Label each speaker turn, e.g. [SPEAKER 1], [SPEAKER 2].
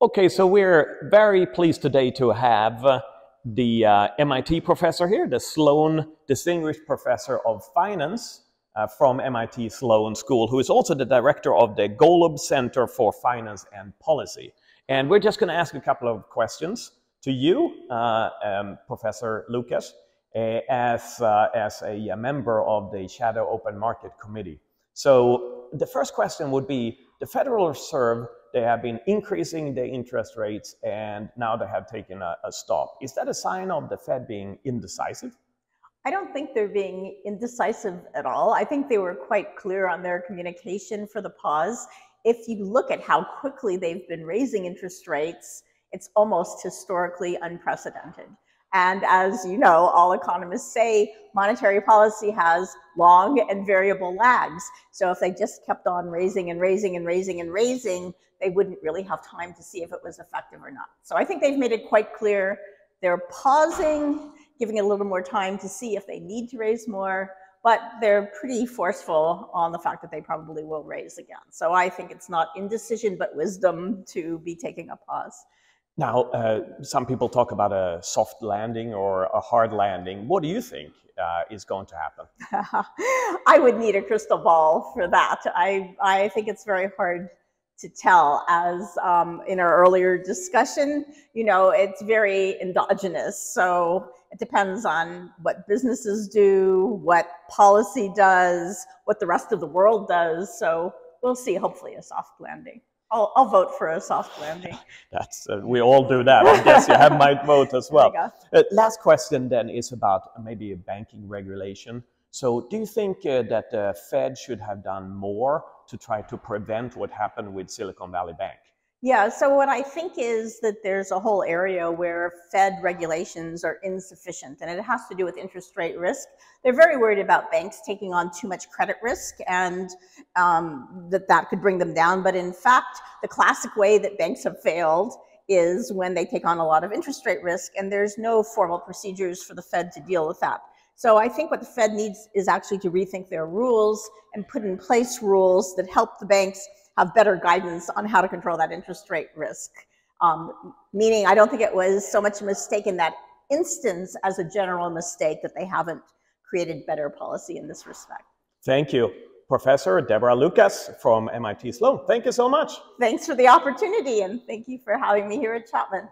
[SPEAKER 1] Okay, so we're very pleased today to have the MIT professor here, the Sloan Distinguished Professor of Finance from MIT Sloan School, who is also the director of the Golub Center for Finance and Policy. And we're just going to ask a couple of questions to you, Professor Lucas, as a member of the Shadow Open Market Committee. So the first question would be, the Federal Reserve, they have been increasing the interest rates and now they have taken a stop. Is that a sign of the Fed being indecisive?
[SPEAKER 2] I don't think they're being indecisive at all. I think they were quite clear on their communication for the pause. If you look at how quickly they've been raising interest rates, it's almost historically unprecedented. And as you know, all economists say, monetary policy has long and variable lags. So if they just kept on raising and raising and raising and raising, they wouldn't really have time to see if it was effective or not. So I think they've made it quite clear. They're pausing, giving it a little more time to see if they need to raise more, but they're pretty forceful on the fact that they probably will raise again. So I think it's not indecision, but wisdom to be taking a pause.
[SPEAKER 1] Now, some people talk about a soft landing or a hard landing. What do you think is going to happen?
[SPEAKER 2] I would need a crystal ball for that. I think it's very hard to tell. As in our earlier discussion, you know, it's very endogenous. So it depends on what businesses do, what policy does, what the rest of the world does. So we'll see, hopefully a soft landing. I'll vote for a soft landing.
[SPEAKER 1] That's we all do that. I guess you have my vote as well. Last question then is about maybe a banking regulation. So do you think that the Fed should have done more to try to prevent what happened with Silicon Valley Bank?
[SPEAKER 2] Yeah, so what I think is that there's a whole area where Fed regulations are insufficient, and it has to do with interest rate risk. They're very worried about banks taking on too much credit risk and that could bring them down. But in fact, the classic way that banks have failed is when they take on a lot of interest rate risk, and there's no formal procedures for the Fed to deal with that. So I think what the Fed needs is actually to rethink their rules and put in place rules that help the banks have better guidance on how to control that interest rate risk. Meaning, I don't think it was so much a mistake in that instance as a general mistake that they haven't created better policy in this respect.
[SPEAKER 1] Thank you. Professor Deborah Lucas from MIT Sloan. Thank you so much.
[SPEAKER 2] Thanks for the opportunity, and thank you for having me here at Chapman.